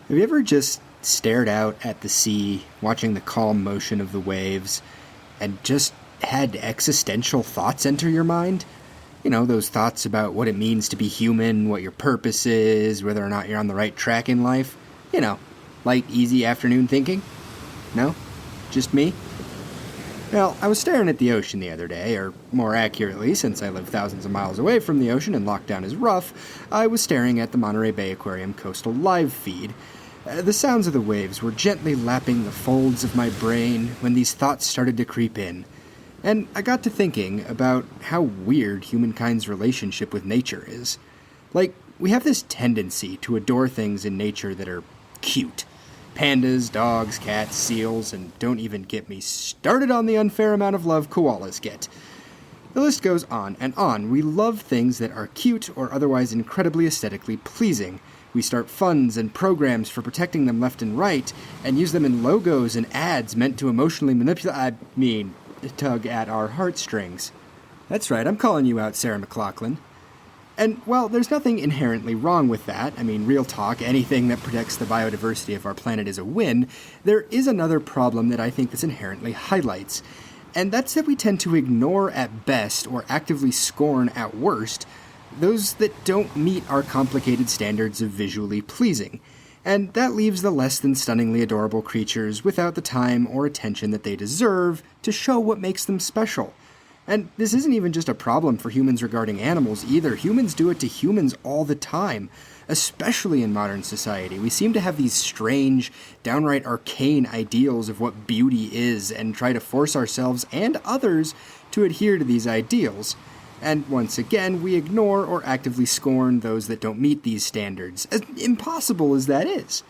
Have you ever just stared out at the sea, watching the calm motion of the waves, and just had existential thoughts enter your mind? You know, those thoughts about what it means to be human, what your purpose is, whether or not you're on the right track in life. You know, light, easy afternoon thinking? No? Just me? Well, I was staring at the ocean the other day, or more accurately, since I live thousands of miles away from the ocean and lockdown is rough, I was staring at the Monterey Bay Aquarium coastal live feed. The sounds of the waves were gently lapping the folds of my brain when these thoughts started to creep in. And I got to thinking about how weird humankind's relationship with nature is. Like, we have this tendency to adore things in nature that are cute. Pandas, dogs, cats, seals, and don't even get me started on the unfair amount of love koalas get. The list goes on and on. We love things that are cute or otherwise incredibly aesthetically pleasing. We start funds and programs for protecting them left and right, and use them in logos and ads meant to emotionally tug at our heartstrings. That's right, I'm calling you out, Sarah McLachlan. And, well, there's nothing inherently wrong with that. I mean, real talk, anything that protects the biodiversity of our planet is a win. There is another problem that I think this inherently highlights, and that's that we tend to ignore at best, or actively scorn at worst, those that don't meet our complicated standards of visually pleasing. And that leaves the less than stunningly adorable creatures without the time or attention that they deserve to show what makes them special. And this isn't even just a problem for humans regarding animals either. Humans do it to humans all the time, especially in modern society. We seem to have these strange, downright arcane ideals of what beauty is and try to force ourselves and others to adhere to these ideals. And once again, we ignore or actively scorn those that don't meet these standards, as impossible as that is.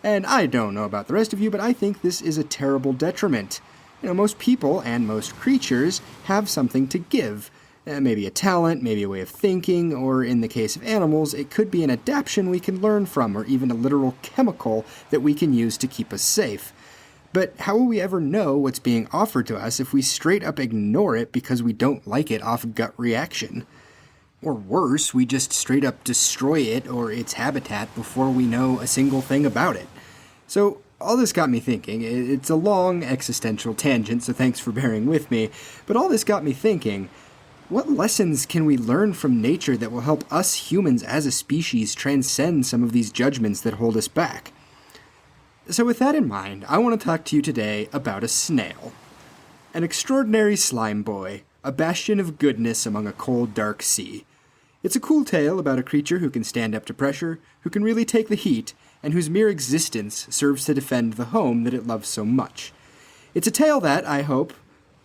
And I don't know about the rest of you, but I think this is a terrible detriment. You know, most people and most creatures have something to give. Maybe a talent, maybe a way of thinking, or in the case of animals, it could be an adaptation we can learn from, or even a literal chemical that we can use to keep us safe. But how will we ever know what's being offered to us if we straight up ignore it because we don't like it off gut reaction? Or worse, we just straight up destroy it or its habitat before we know a single thing about it. So, all this got me thinking. It's a long existential tangent, so thanks for bearing with me. But all this got me thinking, what lessons can we learn from nature that will help us humans as a species transcend some of these judgments that hold us back? So with that in mind, I want to talk to you today about a snail. An extraordinary slime boy, a bastion of goodness among a cold, dark sea. It's a cool tale about a creature who can stand up to pressure, who can really take the heat, and whose mere existence serves to defend the home that it loves so much. It's a tale that, I hope,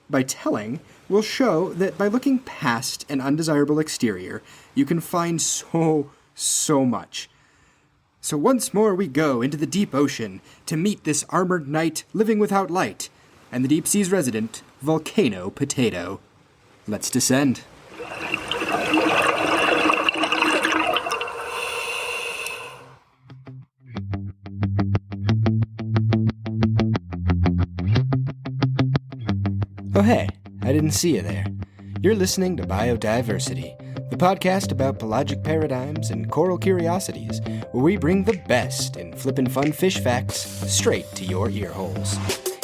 by telling, will show that by looking past an undesirable exterior, you can find so much. So once more we go into the deep ocean to meet this armored knight living without light, and the deep sea's resident, Volcano Potato. Let's descend. Oh hey, I didn't see you there. You're listening to Bio-Diversity, the podcast about pelagic paradigms and coral curiosities, where we bring the best in flippin' fun fish facts straight to your ear holes.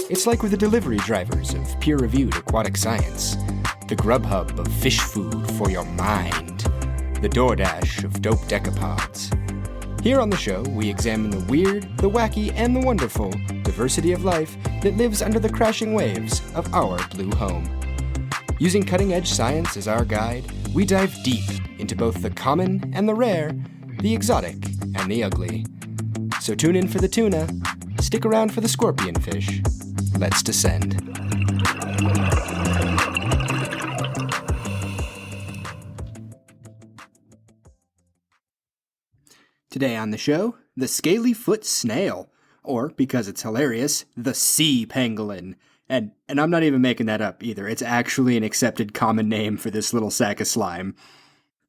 It's like with the delivery drivers of peer-reviewed aquatic science, the Grubhub of fish food for your mind, the DoorDash of dope decapods. Here on the show, we examine the weird, the wacky, and the wonderful diversity of life that lives under the crashing waves of our blue home. Using cutting-edge science as our guide, we dive deep into both the common and the rare, the exotic and the ugly. So tune in for the tuna, stick around for the scorpionfish. Let's descend. Today on the show, the scaly-foot snail, or, because it's hilarious, the sea pangolin. And I'm not even making that up either. It's actually an accepted common name for this little sack of slime.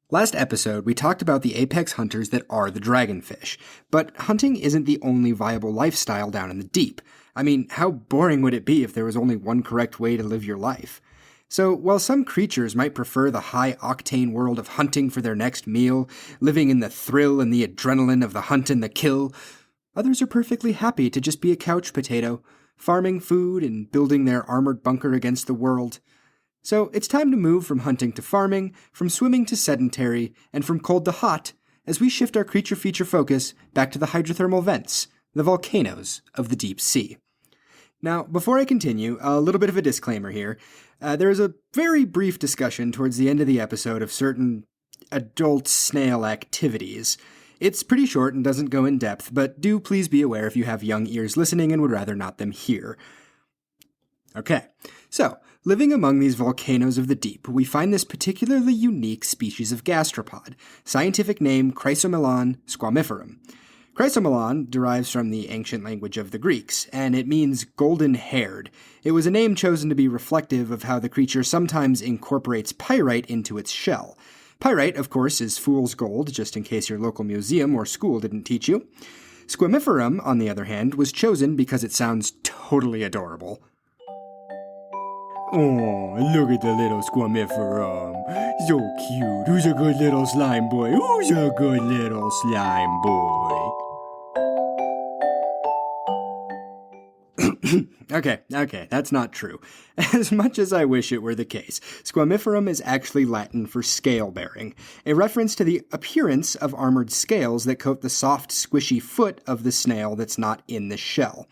Last episode, we talked about the apex hunters that are the dragonfish. But hunting isn't the only viable lifestyle down in the deep. I mean, how boring would it be if there was only one correct way to live your life? So, while some creatures might prefer the high-octane world of hunting for their next meal, living in the thrill and the adrenaline of the hunt and the kill, Others are perfectly happy to just be a couch potato, farming food and building their armored bunker against the world. So it's time to move from hunting to farming, from swimming to sedentary, and from cold to hot, as we shift our creature feature focus back to the hydrothermal vents, the volcanoes of the deep sea. Now, before I continue, a little bit of a disclaimer here. There is a very brief discussion towards the end of the episode of certain adult snail activities. It's pretty short and doesn't go in depth, but do please be aware if you have young ears listening and would rather not them hear. Okay, so, living among these volcanoes of the deep, we find this particularly unique species of gastropod, scientific name Chrysomelon squamiferum. Chrysomelon derives from the ancient language of the Greeks, and it means golden-haired. It was a name chosen to be reflective of how the creature sometimes incorporates pyrite into its shell. Pyrite, of course, is fool's gold, just in case your local museum or school didn't teach you. Squamiferum, on the other hand, was chosen because it sounds totally adorable. Oh, look at the little squamiferum. So cute. Who's a good little slime boy? Who's a good little slime boy? Okay, that's not true. As much as I wish it were the case, squamiferum is actually Latin for scale-bearing, a reference to the appearance of armored scales that coat the soft, squishy foot of the snail that's not in the shell.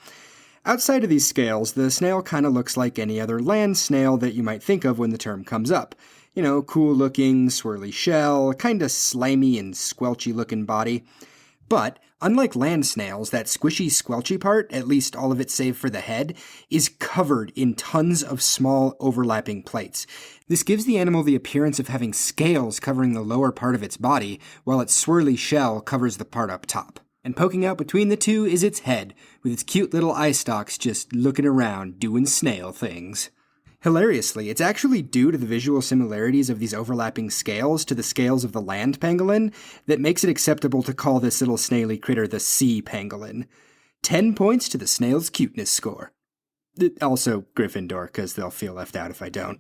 Outside of these scales, the snail kind of looks like any other land snail that you might think of when the term comes up. You know, cool-looking, swirly shell, kind of slimy and squelchy-looking body. But, unlike land snails, that squishy, squelchy part, at least all of it save for the head, is covered in tons of small, overlapping plates. This gives the animal the appearance of having scales covering the lower part of its body, while its swirly shell covers the part up top. And poking out between the two is its head, with its cute little eye stalks just looking around, doing snail things. Hilariously, it's actually due to the visual similarities of these overlapping scales to the scales of the land pangolin that makes it acceptable to call this little snaily critter the sea pangolin. 10 points to the snail's cuteness score. Also Gryffindor, because they'll feel left out if I don't.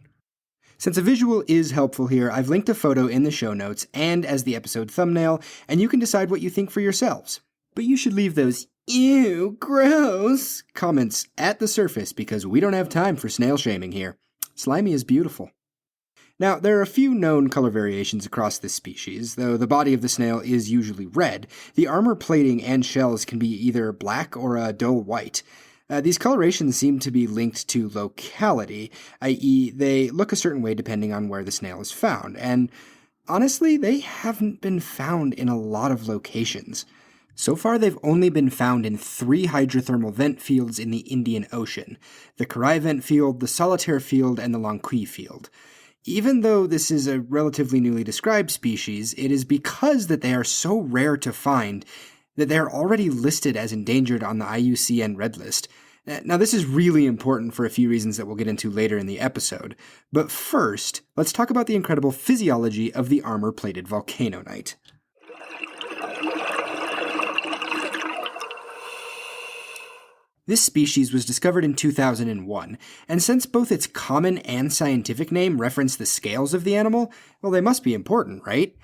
Since a visual is helpful here, I've linked a photo in the show notes and as the episode thumbnail, and you can decide what you think for yourselves. But you should leave those "ew, gross" comments at the surface because we don't have time for snail shaming here. Slimy is beautiful. Now, there are a few known color variations across this species. Though the body of the snail is usually red, the armor plating and shells can be either black or a dull white. These colorations seem to be linked to locality, i.e. they look a certain way depending on where the snail is found, and honestly, they haven't been found in a lot of locations. So far, they've only been found in 3 hydrothermal vent fields in the Indian Ocean: the Karai vent field, the Solitaire field, and the Longqui field. Even though this is a relatively newly described species, it is because that they are so rare to find that they are already listed as endangered on the IUCN Red List. Now, this is really important for a few reasons that we'll get into later in the episode. But first, let's talk about the incredible physiology of the armor-plated Volcano Knight. This species was discovered in 2001, and since both its common and scientific name reference the scales of the animal, well, they must be important, right?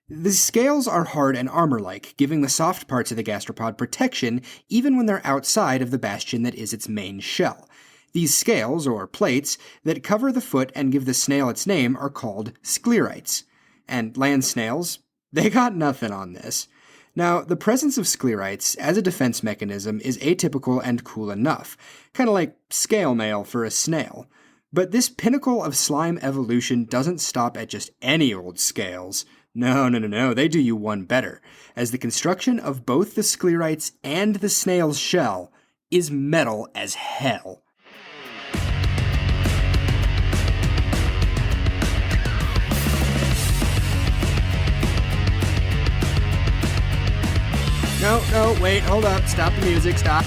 The scales are hard and armor-like, giving the soft parts of the gastropod protection even when they're outside of the bastion that is its main shell. These scales, or plates, that cover the foot and give the snail its name are called sclerites. And land snails, they got nothing on this. Now, the presence of sclerites as a defense mechanism is atypical and cool enough, kind of like scale mail for a snail. But this pinnacle of slime evolution doesn't stop at just any old scales. No, they do you one better, as the construction of both the sclerites and the snail's shell is metal as hell. No, wait, hold up, stop the music, stop.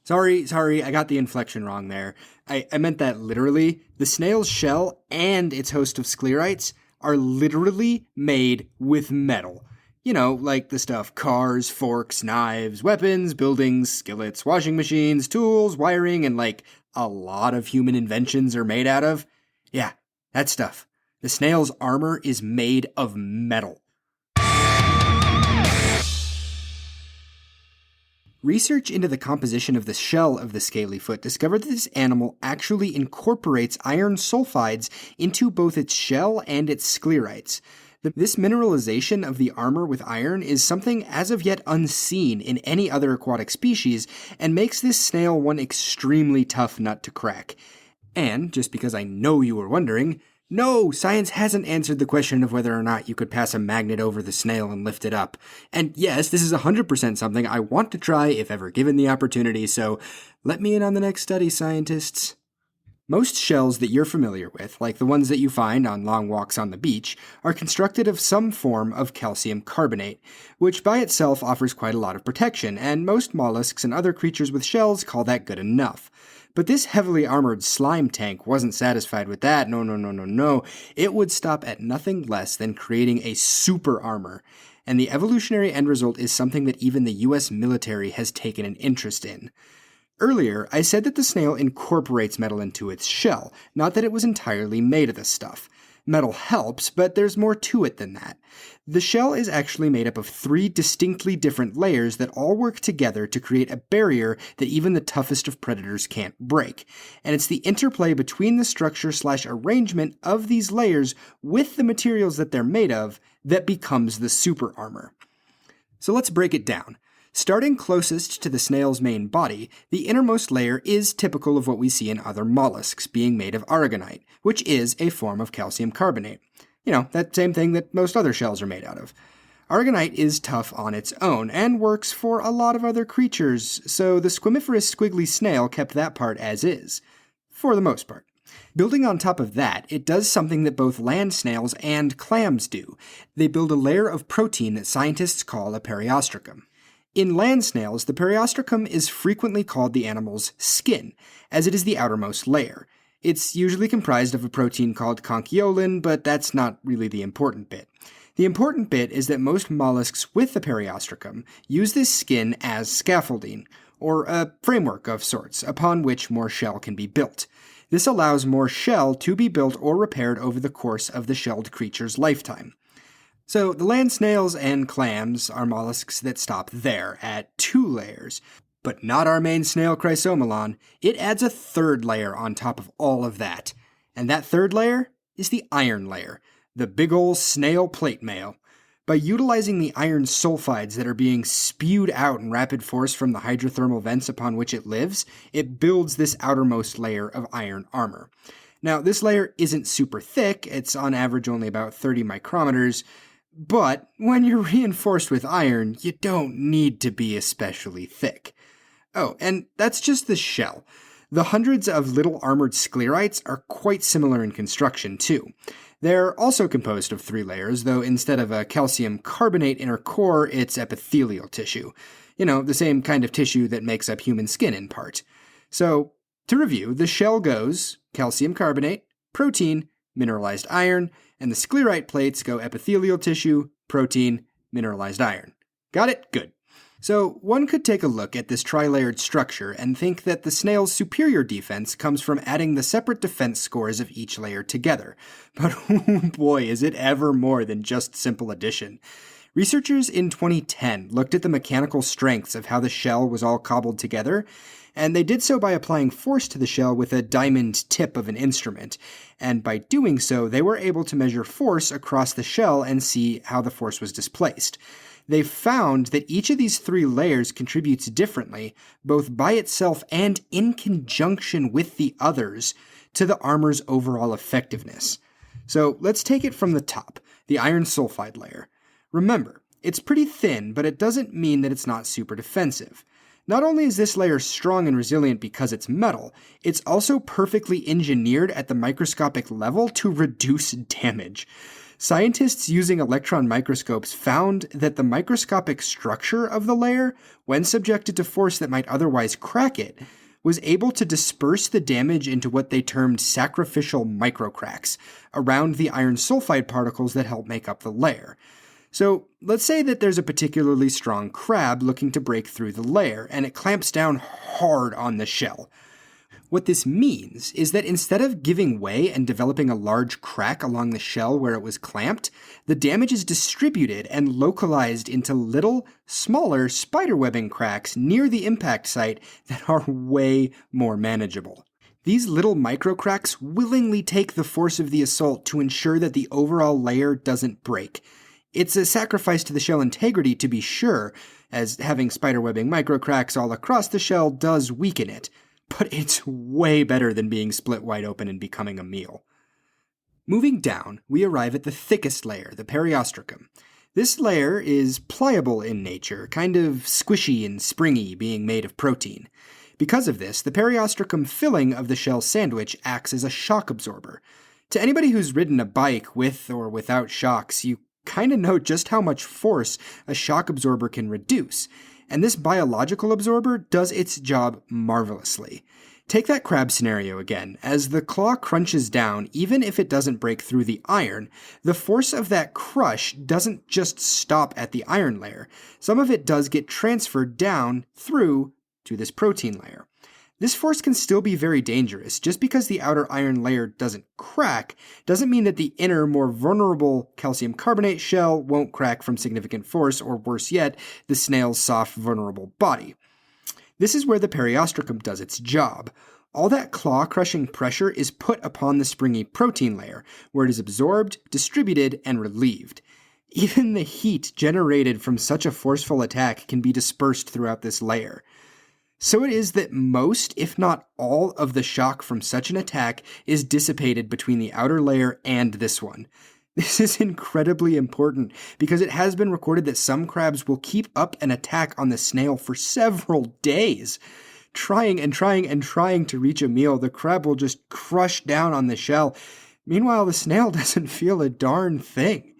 Sorry, I got the inflection wrong there. I meant that literally. The snail's shell and its host of sclerites are literally made with metal. You know, like the stuff cars, forks, knives, weapons, buildings, skillets, washing machines, tools, wiring, and like a lot of human inventions are made out of. Yeah, that stuff. The snail's armor is made of metal. Research into the composition of the shell of the scalyfoot discovered that this animal actually incorporates iron sulfides into both its shell and its sclerites. This mineralization of the armor with iron is something as of yet unseen in any other aquatic species, and makes this snail one extremely tough nut to crack. And, just because I know you were wondering, no, science hasn't answered the question of whether or not you could pass a magnet over the snail and lift it up. And yes, this is 100% something I want to try if ever given the opportunity, so let me in on the next study, scientists. Most shells that you're familiar with, like the ones that you find on long walks on the beach, are constructed of some form of calcium carbonate, which by itself offers quite a lot of protection, and most mollusks and other creatures with shells call that good enough. But this heavily armored slime tank wasn't satisfied with that. No. It would stop at nothing less than creating a super armor, and the evolutionary end result is something that even the US military has taken an interest in. Earlier, I said that the snail incorporates metal into its shell, not that it was entirely made of this stuff. Metal helps, but there's more to it than that. The shell is actually made up of 3 distinctly different layers that all work together to create a barrier that even the toughest of predators can't break. And it's the interplay between the structure/arrangement of these layers with the materials that they're made of that becomes the super armor. So let's break it down. Starting closest to the snail's main body, the innermost layer is typical of what we see in other mollusks, being made of aragonite, which is a form of calcium carbonate. You know, that same thing that most other shells are made out of. Aragonite is tough on its own, and works for a lot of other creatures, so the squamiferous squiggly snail kept that part as is. For the most part. Building on top of that, it does something that both land snails and clams do. They build a layer of protein that scientists call a periostracum. In land snails, the periostracum is frequently called the animal's skin, as it is the outermost layer. It's usually comprised of a protein called conchiolin, but that's not really the important bit. The important bit is that most mollusks with the periostracum use this skin as scaffolding, or a framework of sorts, upon which more shell can be built. This allows more shell to be built or repaired over the course of the shelled creature's lifetime. So, the land snails and clams are mollusks that stop there, at 2 layers. But not our main snail, Chrysomelon. It adds a 3rd layer on top of all of that. And that 3rd layer is the iron layer, the big ol' snail plate mail. By utilizing the iron sulfides that are being spewed out in rapid force from the hydrothermal vents upon which it lives, it builds this outermost layer of iron armor. Now, this layer isn't super thick, it's on average only about 30 micrometers, but when you're reinforced with iron, you don't need to be especially thick. Oh, and that's just the shell. The hundreds of little armored sclerites are quite similar in construction, too. They're also composed of 3 layers, though instead of a calcium carbonate inner core, it's epithelial tissue. You know, the same kind of tissue that makes up human skin in part. So, to review, the shell goes calcium carbonate, protein, mineralized iron, and the sclerite plates go epithelial tissue, protein, mineralized iron. Got it? Good. So, one could take a look at this tri-layered structure and think that the snail's superior defense comes from adding the separate defense scores of each layer together. But oh boy, is it ever more than just simple addition. Researchers in 2010 looked at the mechanical strengths of how the shell was all cobbled together, and they did so by applying force to the shell with a diamond tip of an instrument, and by doing so, they were able to measure force across the shell and see how the force was displaced. They found that each of these 3 layers contributes differently, both by itself and in conjunction with the others, to the armor's overall effectiveness. So let's take it from the top, the iron sulfide layer. Remember, it's pretty thin, but it doesn't mean that it's not super defensive. Not only is this layer strong and resilient because it's metal, it's also perfectly engineered at the microscopic level to reduce damage. Scientists using electron microscopes found that the microscopic structure of the layer, when subjected to force that might otherwise crack it, was able to disperse the damage into what they termed sacrificial microcracks around the iron sulfide particles that help make up the layer. So, let's say that there's a particularly strong crab looking to break through the layer, and it clamps down hard on the shell. What this means is that instead of giving way and developing a large crack along the shell where it was clamped, the damage is distributed and localized into little, smaller spiderwebbing cracks near the impact site that are way more manageable. These little microcracks willingly take the force of the assault to ensure that the overall layer doesn't break. It's a sacrifice to the shell integrity, to be sure, as having spiderwebbing microcracks all across the shell does weaken it, but it's way better than being split wide open and becoming a meal. Moving down, we arrive at the thickest layer, the periostracum. This layer is pliable in nature, kind of squishy and springy, being made of protein. Because of this, the periostracum filling of the shell sandwich acts as a shock absorber. To anybody who's ridden a bike with or without shocks, you kind of know just how much force a shock absorber can reduce, and this biological absorber does its job marvelously. Take that crab scenario again. As the claw crunches down, even if it doesn't break through the iron, the force of that crush doesn't just stop at the iron layer. Some of it does get transferred down through to this protein layer. This force can still be very dangerous. Just because the outer iron layer doesn't crack doesn't mean that the inner, more vulnerable calcium carbonate shell won't crack from significant force, or worse yet, the snail's soft, vulnerable body. This is where the periostracum does its job. All that claw-crushing pressure is put upon the springy protein layer, where it is absorbed, distributed, and relieved. Even the heat generated from such a forceful attack can be dispersed throughout this layer. So it is that most, if not all, of the shock from such an attack is dissipated between the outer layer and this one. This is incredibly important because it has been recorded that some crabs will keep up an attack on the snail for several days. Trying to reach a meal, the crab will just crush down on the shell. Meanwhile, the snail doesn't feel a darn thing.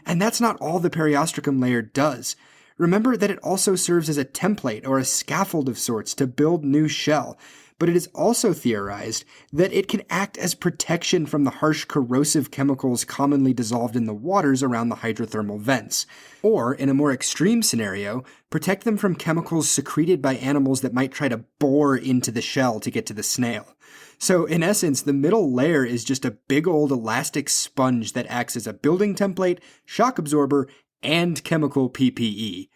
And that's not all the periostracum layer does. Remember that it also serves as a template or a scaffold of sorts to build new shell, but it is also theorized that it can act as protection from the harsh corrosive chemicals commonly dissolved in the waters around the hydrothermal vents, or, in a more extreme scenario, protect them from chemicals secreted by animals that might try to bore into the shell to get to the snail. So, in essence, the middle layer is just a big old elastic sponge that acts as a building template, shock absorber, and chemical PPE.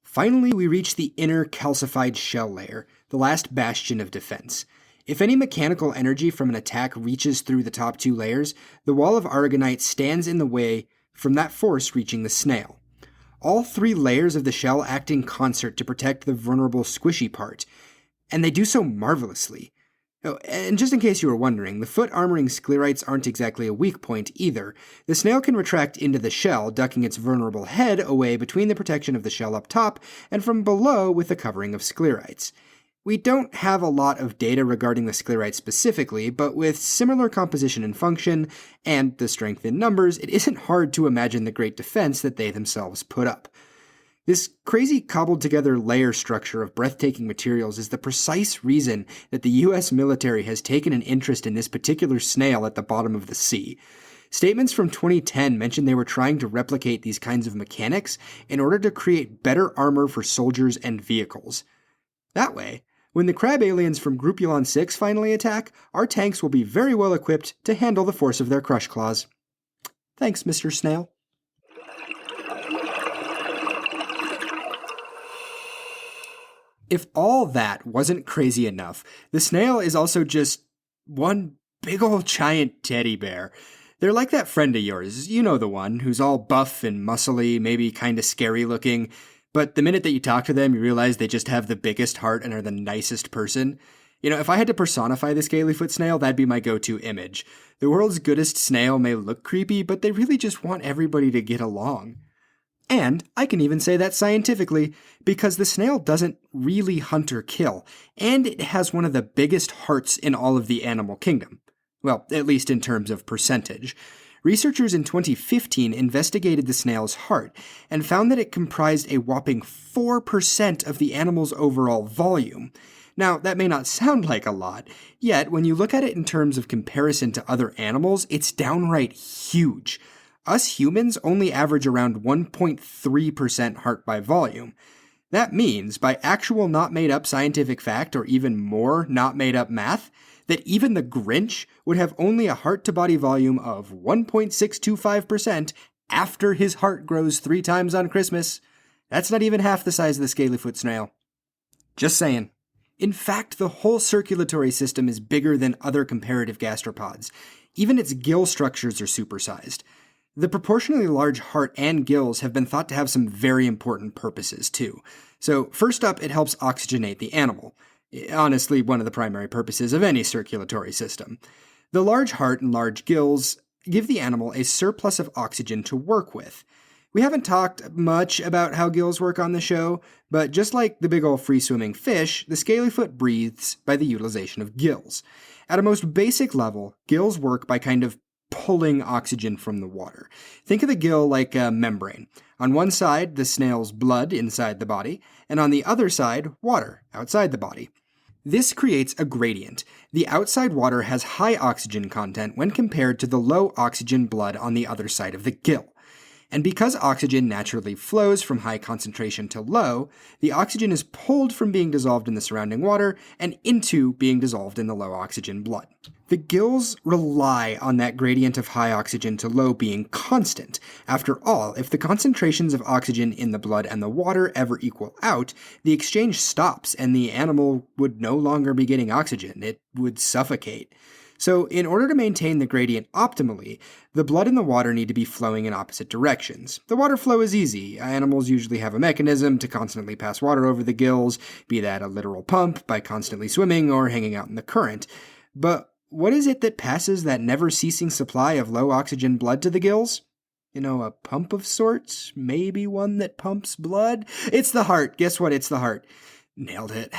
Finally, we reach the inner calcified shell layer, the last bastion of defense. If any mechanical energy from an attack reaches through the top two layers, the wall of aragonite stands in the way from that force reaching the snail. All three layers of the shell act in concert to protect the vulnerable squishy part, and they do so marvelously. Oh, and just in case you were wondering, the foot-armoring sclerites aren't exactly a weak point either. The snail can retract into the shell, ducking its vulnerable head away between the protection of the shell up top and from below with the covering of sclerites. We don't have a lot of data regarding the sclerites specifically, but with similar composition and function, and the strength in numbers, it isn't hard to imagine the great defense that they themselves put up. This crazy cobbled-together layer structure of breathtaking materials is the precise reason that the US military has taken an interest in this particular snail at the bottom of the sea. Statements from 2010 mentioned they were trying to replicate these kinds of mechanics in order to create better armor for soldiers and vehicles. That way, when the crab aliens from Groupulon 6 finally attack, our tanks will be very well equipped to handle the force of their crush claws. Thanks, Mr. Snail. If all that wasn't crazy enough, the snail is also just one big old giant teddy bear. They're like that friend of yours, you know the one, who's all buff and muscly, maybe kinda scary looking, but the minute that you talk to them, you realize they just have the biggest heart and are the nicest person. You know, if I had to personify the scalyfoot snail, that'd be my go-to image. The world's goodest snail may look creepy, but they really just want everybody to get along. And I can even say that scientifically, because the snail doesn't really hunt or kill, and it has one of the biggest hearts in all of the animal kingdom. Well, at least in terms of percentage. Researchers in 2015 investigated the snail's heart and found that it comprised a whopping 4% of the animal's overall volume. Now, that may not sound like a lot, yet when you look at it in terms of comparison to other animals, it's downright huge. Us humans only average around 1.3% heart by volume. That means, by actual not made up scientific fact or even more not made up math, that even the Grinch would have only a heart to body volume of 1.625% after his heart grows 3 times on Christmas. That's not even half the size of the scalyfoot snail. Just saying. In fact, the whole circulatory system is bigger than other comparative gastropods. Even its gill structures are supersized. The proportionally large heart and gills have been thought to have some very important purposes, too. So, first up, it helps oxygenate the animal. Honestly, one of the primary purposes of any circulatory system. The large heart and large gills give the animal a surplus of oxygen to work with. We haven't talked much about how gills work on the show, but just like the big ol' free-swimming fish, the scalyfoot breathes by the utilization of gills. At a most basic level, gills work by kind of pulling oxygen from the water. Think of the gill like a membrane. On one side, the snail's blood inside the body, and on the other side, water outside the body. This creates a gradient. The outside water has high oxygen content when compared to the low oxygen blood on the other side of the gill. And because oxygen naturally flows from high concentration to low, the oxygen is pulled from being dissolved in the surrounding water and into being dissolved in the low oxygen blood. The gills rely on that gradient of high oxygen to low being constant. After all, if the concentrations of oxygen in the blood and the water ever equal out, the exchange stops and the animal would no longer be getting oxygen. It would suffocate. So, in order to maintain the gradient optimally, the blood and the water need to be flowing in opposite directions. The water flow is easy. Animals usually have a mechanism to constantly pass water over the gills, be that a literal pump by constantly swimming or hanging out in the current. But what is it that passes that never-ceasing supply of low-oxygen blood to the gills? A pump of sorts? Maybe one that pumps blood? It's the heart. Guess what? It's the heart. Nailed it.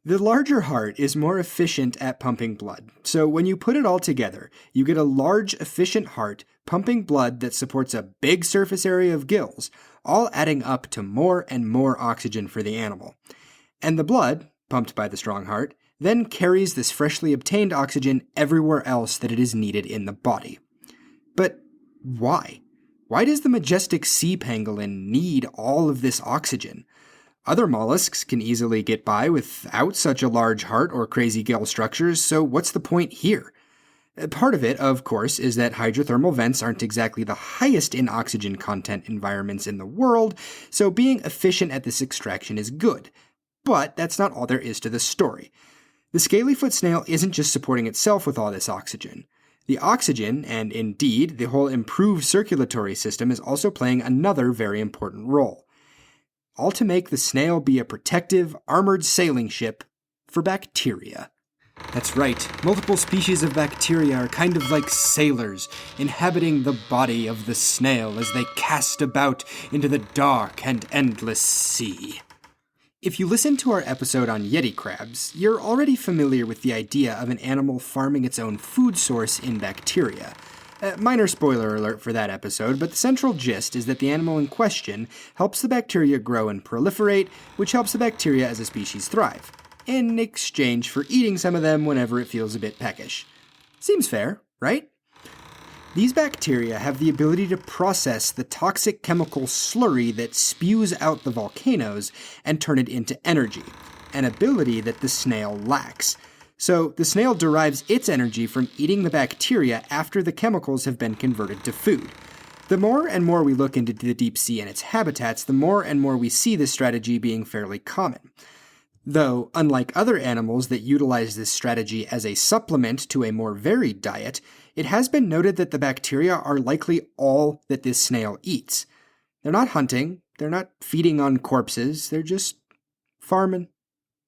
The larger heart is more efficient at pumping blood, so when you put it all together, you get a large, efficient heart pumping blood that supports a big surface area of gills, all adding up to more and more oxygen for the animal. And the blood, pumped by the strong heart, then carries this freshly obtained oxygen everywhere else that it is needed in the body. But why? Why does the majestic sea pangolin need all of this oxygen? Other mollusks can easily get by without such a large heart or crazy gill structures, so what's the point here? Part of it, of course, is that hydrothermal vents aren't exactly the highest in oxygen content environments in the world, so being efficient at this extraction is good. But that's not all there is to the story. The scalyfoot snail isn't just supporting itself with all this oxygen. The oxygen, and indeed the whole improved circulatory system, is also playing another very important role. All to make the snail be a protective, armored sailing ship for bacteria. That's right, multiple species of bacteria are kind of like sailors, inhabiting the body of the snail as they cast about into the dark and endless sea. If you listen to our episode on Yeti crabs, you're already familiar with the idea of an animal farming its own food source in bacteria. Minor spoiler alert for that episode, but the central gist is that the animal in question helps the bacteria grow and proliferate, which helps the bacteria as a species thrive, in exchange for eating some of them whenever it feels a bit peckish. Seems fair, right? These bacteria have the ability to process the toxic chemical slurry that spews out the volcanoes and turn it into energy, an ability that the snail lacks. So the snail derives its energy from eating the bacteria after the chemicals have been converted to food. The more and more we look into the deep sea and its habitats, the more and more we see this strategy being fairly common. Though, unlike other animals that utilize this strategy as a supplement to a more varied diet, it has been noted that the bacteria are likely all that this snail eats. They're not hunting, they're not feeding on corpses, they're just farming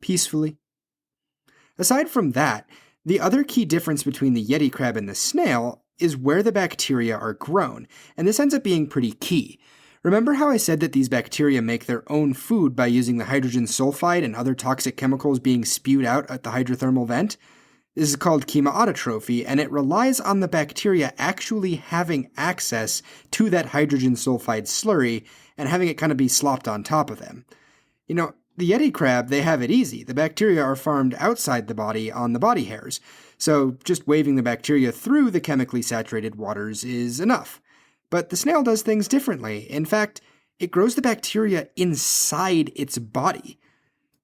peacefully. Aside from that, the other key difference between the yeti crab and the snail is where the bacteria are grown, and this ends up being pretty key. Remember how I said that these bacteria make their own food by using the hydrogen sulfide and other toxic chemicals being spewed out at the hydrothermal vent? This is called chemautotrophy, and it relies on the bacteria actually having access to that hydrogen sulfide slurry and having it kind of be slopped on top of them. The yeti crab, they have it easy. The bacteria are farmed outside the body on the body hairs, so just waving the bacteria through the chemically saturated waters is enough. But the snail does things differently. In fact, It grows the bacteria inside its body.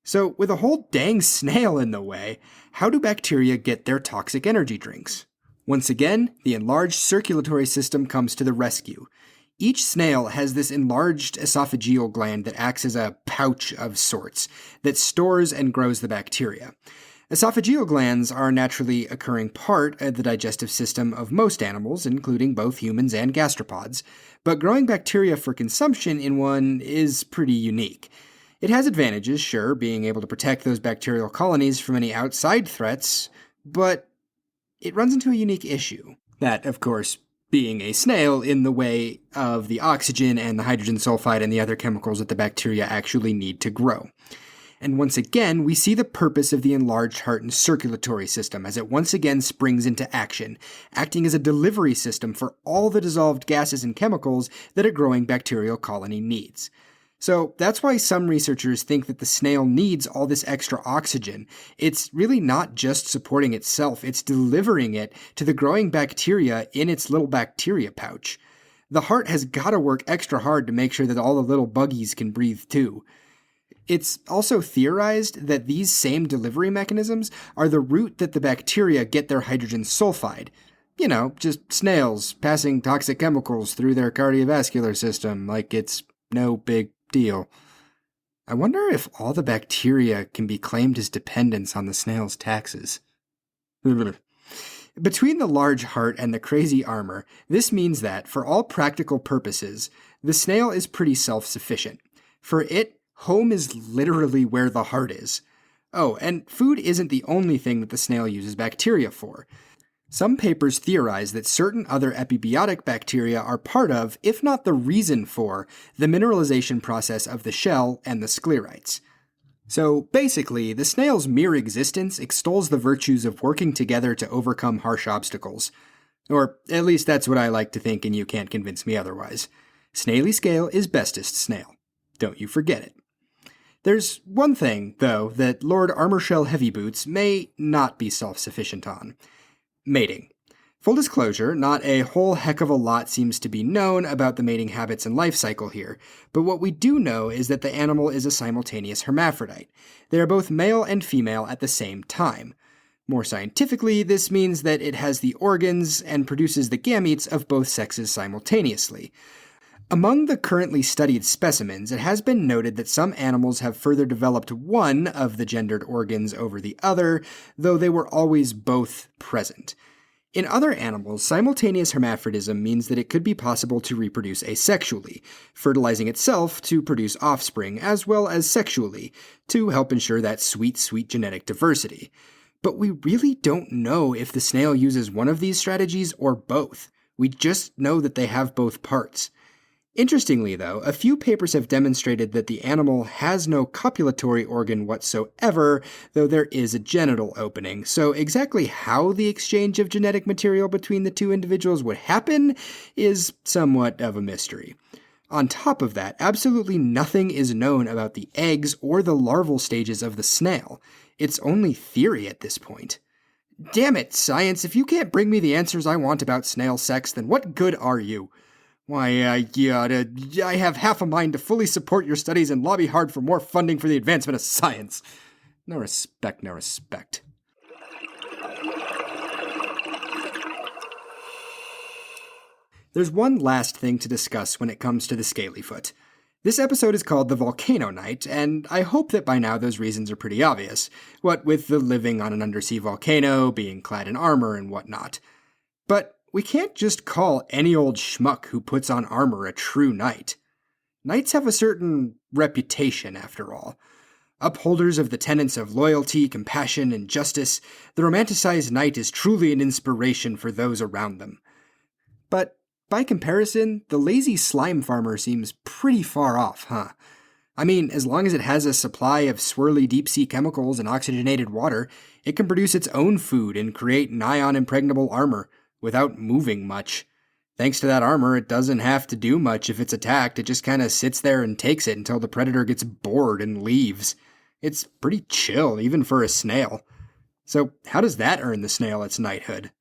So, with a whole dang snail in the way, how do bacteria get their toxic energy drinks? Once again, the enlarged circulatory system comes to the rescue. Each snail has this enlarged esophageal gland that acts as a pouch of sorts that stores and grows the bacteria. Esophageal glands are a naturally occurring part of the digestive system of most animals, including both humans and gastropods, but growing bacteria for consumption in one is pretty unique. It has advantages, sure, being able to protect those bacterial colonies from any outside threats, but it runs into a unique issue. That, of course, being a snail in the way of the oxygen and the hydrogen sulfide and the other chemicals that the bacteria actually need to grow. And once again, we see the purpose of the enlarged heart and circulatory system as it once again springs into action, acting as a delivery system for all the dissolved gases and chemicals that a growing bacterial colony needs. So that's why some researchers think that the snail needs all this extra oxygen. It's really not just supporting itself, it's delivering it to the growing bacteria in its little bacteria pouch. The heart has got to work extra hard to make sure that all the little buggies can breathe too. It's also theorized that these same delivery mechanisms are the route that the bacteria get their hydrogen sulfide. You know, just snails passing toxic chemicals through their cardiovascular system like it's no big deal. I wonder if all the bacteria can be claimed as dependents on the snail's taxes. Between the large heart and the crazy armor, this means that, for all practical purposes, the snail is pretty self-sufficient. For it, home is literally where the heart is. Oh, and food isn't the only thing that the snail uses bacteria for. Some papers theorize that certain other epibiotic bacteria are part of, if not the reason for, the mineralization process of the shell and the sclerites. So basically, the snail's mere existence extols the virtues of working together to overcome harsh obstacles. Or at least that's what I like to think, and you can't convince me otherwise. Snaily scale is bestest snail. Don't you forget it. There's one thing, though, that Lord Armorshell Heavyboots may not be self-sufficient on. Mating. Full disclosure, not a whole heck of a lot seems to be known about the mating habits and life cycle here, but what we do know is that the animal is a simultaneous hermaphrodite. They are both male and female at the same time. More scientifically, this means that it has the organs and produces the gametes of both sexes simultaneously. Among the currently studied specimens, it has been noted that some animals have further developed one of the gendered organs over the other, though they were always both present. In other animals, simultaneous hermaphrodism means that it could be possible to reproduce asexually, fertilizing itself to produce offspring, as well as sexually, to help ensure that sweet, sweet genetic diversity. But we really don't know if the snail uses one of these strategies or both. We just know that they have both parts. Interestingly, though, a few papers have demonstrated that the animal has no copulatory organ whatsoever, though there is a genital opening. So exactly how the exchange of genetic material between the two individuals would happen is somewhat of a mystery. On top of that, absolutely nothing is known about the eggs or the larval stages of the snail. It's only theory at this point. Damn it, science, if you can't bring me the answers I want about snail sex, then what good are you? Why, I have half a mind to fully support your studies and lobby hard for more funding for the advancement of science. No respect, no respect. There's one last thing to discuss when it comes to the scalyfoot. This episode is called the Volcano Knight, and I hope that by now those reasons are pretty obvious, what with the living on an undersea volcano, being clad in armor, and whatnot. But we can't just call any old schmuck who puts on armor a true knight. Knights have a certain reputation, after all. Upholders of the tenets of loyalty, compassion, and justice, the romanticized knight is truly an inspiration for those around them. But by comparison, the lazy slime farmer seems pretty far off, huh? I mean, as long as it has a supply of swirly deep-sea chemicals and oxygenated water, it can produce its own food and create nigh-on-impregnable armor without moving much. Thanks to that armor, it doesn't have to do much if it's attacked. It just kind of sits there and takes it until the predator gets bored and leaves. It's pretty chill, even for a snail. So how does that earn the snail its knighthood?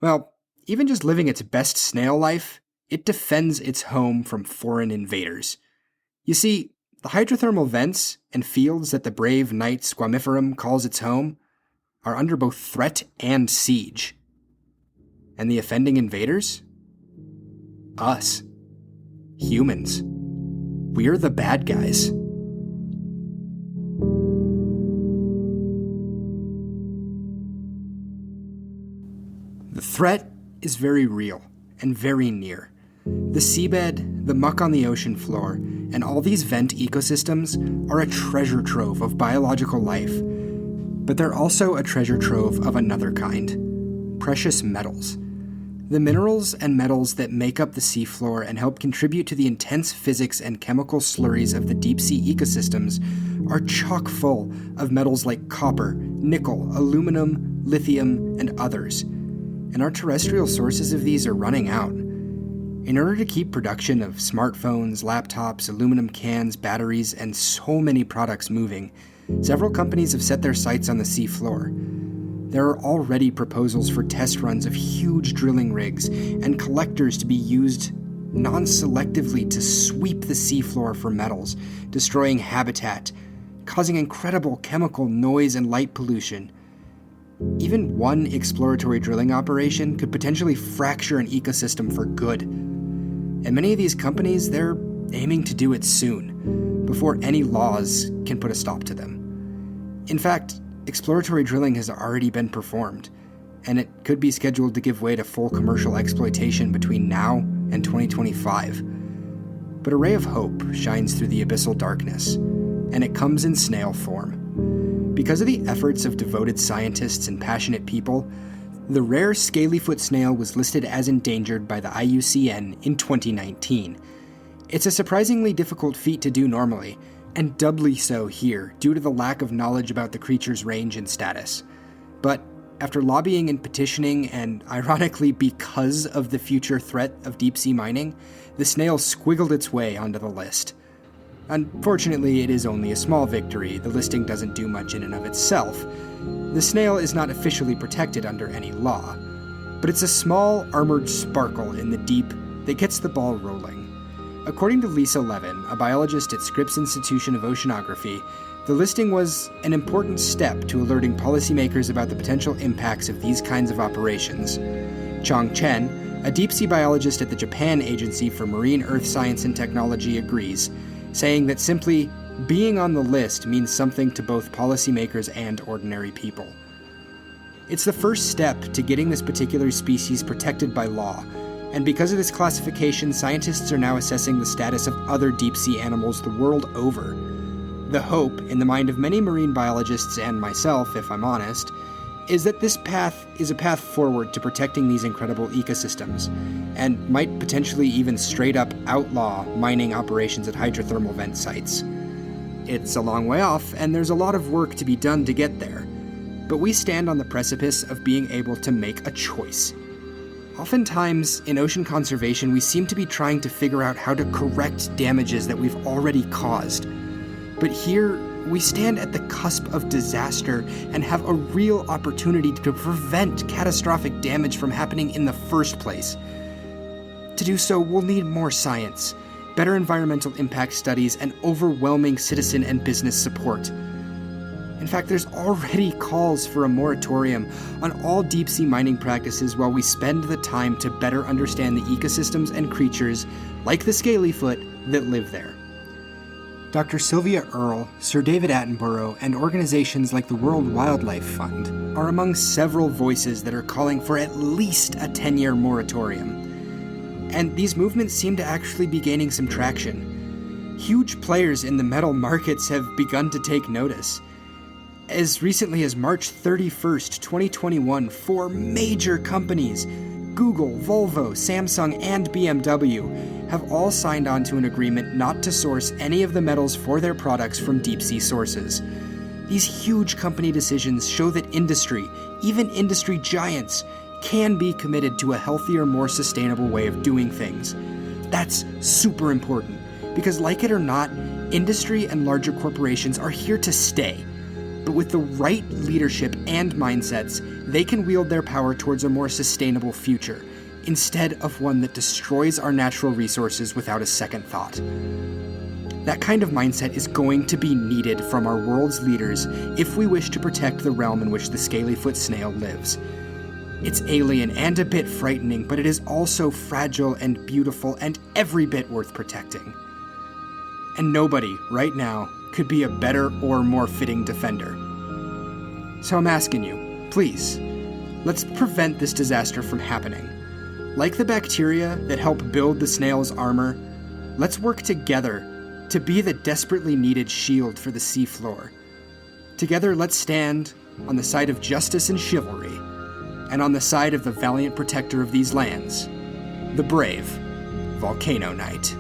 Well, even just living its best snail life, it defends its home from foreign invaders. You see, the hydrothermal vents and fields that the brave knight Squamiferum calls its home are under both threat and siege. And the offending invaders? Us. Humans. We're the bad guys. The threat is very real and very near. The seabed, the muck on the ocean floor, and all these vent ecosystems are a treasure trove of biological life. But they're also a treasure trove of another kind: precious metals. The minerals and metals that make up the seafloor and help contribute to the intense physics and chemical slurries of the deep-sea ecosystems are chock full of metals like copper, nickel, aluminum, lithium, and others. And our terrestrial sources of these are running out. In order to keep production of smartphones, laptops, aluminum cans, batteries, and so many products moving, several companies have set their sights on the seafloor. There are already proposals for test runs of huge drilling rigs and collectors to be used non-selectively to sweep the seafloor for metals, destroying habitat, causing incredible chemical noise and light pollution. Even one exploratory drilling operation could potentially fracture an ecosystem for good. And many of these companies, they're aiming to do it soon, before any laws can put a stop to them. In fact, exploratory drilling has already been performed, and it could be scheduled to give way to full commercial exploitation between now and 2025. But a ray of hope shines through the abyssal darkness, and it comes in snail form. Because of the efforts of devoted scientists and passionate people, the rare scalyfoot snail was listed as endangered by the IUCN in 2019. It's a surprisingly difficult feat to do normally, and doubly so here due to the lack of knowledge about the creature's range and status. But after lobbying and petitioning, and ironically because of the future threat of deep-sea mining, the snail squiggled its way onto the list. Unfortunately, it is only a small victory. The listing doesn't do much in and of itself. The snail is not officially protected under any law, but it's a small, armored sparkle in the deep that gets the ball rolling. According to Lisa Levin, a biologist at Scripps Institution of Oceanography, the listing was an important step to alerting policymakers about the potential impacts of these kinds of operations. Chong Chen, a deep-sea biologist at the Japan Agency for Marine Earth Science and Technology, agrees, saying that simply being on the list means something to both policymakers and ordinary people. It's the first step to getting this particular species protected by law, and because of this classification, scientists are now assessing the status of other deep-sea animals the world over. The hope, in the mind of many marine biologists and myself, if I'm honest, is that this path is a path forward to protecting these incredible ecosystems, and might potentially even straight-up outlaw mining operations at hydrothermal vent sites. It's a long way off, and there's a lot of work to be done to get there, but we stand on the precipice of being able to make a choice. Oftentimes, in ocean conservation, we seem to be trying to figure out how to correct damages that we've already caused. But here, we stand at the cusp of disaster and have a real opportunity to prevent catastrophic damage from happening in the first place. To do so, we'll need more science, better environmental impact studies, and overwhelming citizen and business support. In fact, there's already calls for a moratorium on all deep-sea mining practices while we spend the time to better understand the ecosystems and creatures, like the scalyfoot, that live there. Dr. Sylvia Earle, Sir David Attenborough, and organizations like the World Wildlife Fund are among several voices that are calling for at least a 10-year moratorium. And these movements seem to actually be gaining some traction. Huge players in the metal markets have begun to take notice. As recently as March 31st, 2021, 4 major companies, Google, Volvo, Samsung, and BMW, have all signed on to an agreement not to source any of the metals for their products from deep-sea sources. These huge company decisions show that industry, even industry giants, can be committed to a healthier, more sustainable way of doing things. That's super important, because like it or not, industry and larger corporations are here to stay. But with the right leadership and mindsets, they can wield their power towards a more sustainable future, instead of one that destroys our natural resources without a second thought. That kind of mindset is going to be needed from our world's leaders if we wish to protect the realm in which the scalyfoot snail lives. It's alien and a bit frightening, but it is also fragile and beautiful and every bit worth protecting. And nobody, right now, could be a better or more fitting defender. So I'm asking you, please, let's prevent this disaster from happening. Like the bacteria that help build the snail's armor, let's work together to be the desperately needed shield for the seafloor. Together, let's stand on the side of justice and chivalry, and on the side of the valiant protector of these lands, the brave Volcano Knight.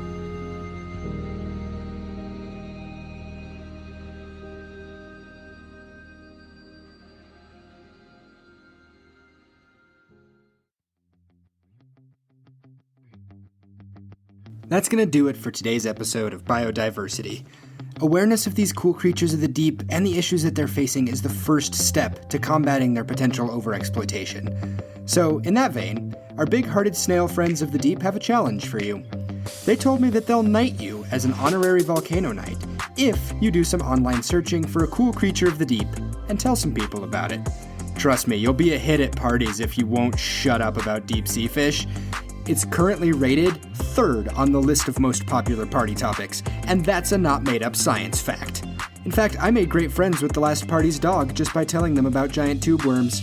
That's going to do it for today's episode of Biodiversity. Awareness of these cool creatures of the deep and the issues that they're facing is the first step to combating their potential overexploitation. So, in that vein, our big-hearted snail friends of the deep have a challenge for you. They told me that they'll knight you as an honorary Volcano Knight if you do some online searching for a cool creature of the deep and tell some people about it. Trust me, you'll be a hit at parties if you won't shut up about deep-sea fish. It's currently rated 3rd on the list of most popular party topics, and that's a not-made-up science fact. In fact, I made great friends with the last party's dog just by telling them about giant tube worms.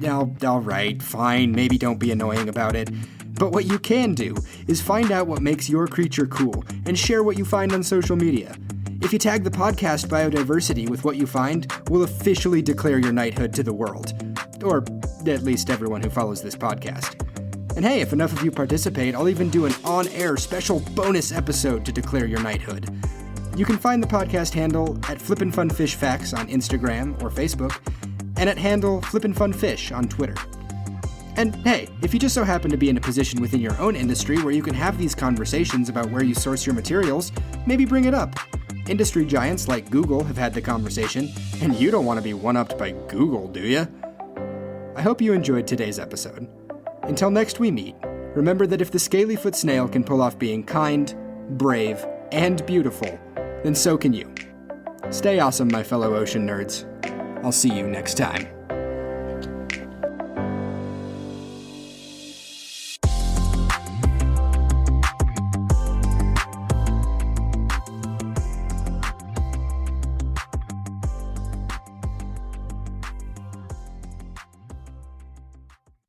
Alright, fine, maybe don't be annoying about it. But what you can do is find out what makes your creature cool and share what you find on social media. If you tag the podcast Biodiversity with what you find, we'll officially declare your knighthood to the world. Or at least everyone who follows this podcast. And hey, if enough of you participate, I'll even do an on-air special bonus episode to declare your knighthood. You can find the podcast handle at Flippin' Fun Fish Facts on Instagram or Facebook, and at handle Flippin' Fun Fish on Twitter. And hey, if you just so happen to be in a position within your own industry where you can have these conversations about where you source your materials, maybe bring it up. Industry giants like Google have had the conversation, and you don't want to be one-upped by Google, do you? I hope you enjoyed today's episode. Until next we meet, remember that if the scalyfoot snail can pull off being kind, brave, and beautiful, then so can you. Stay awesome, my fellow ocean nerds. I'll see you next time.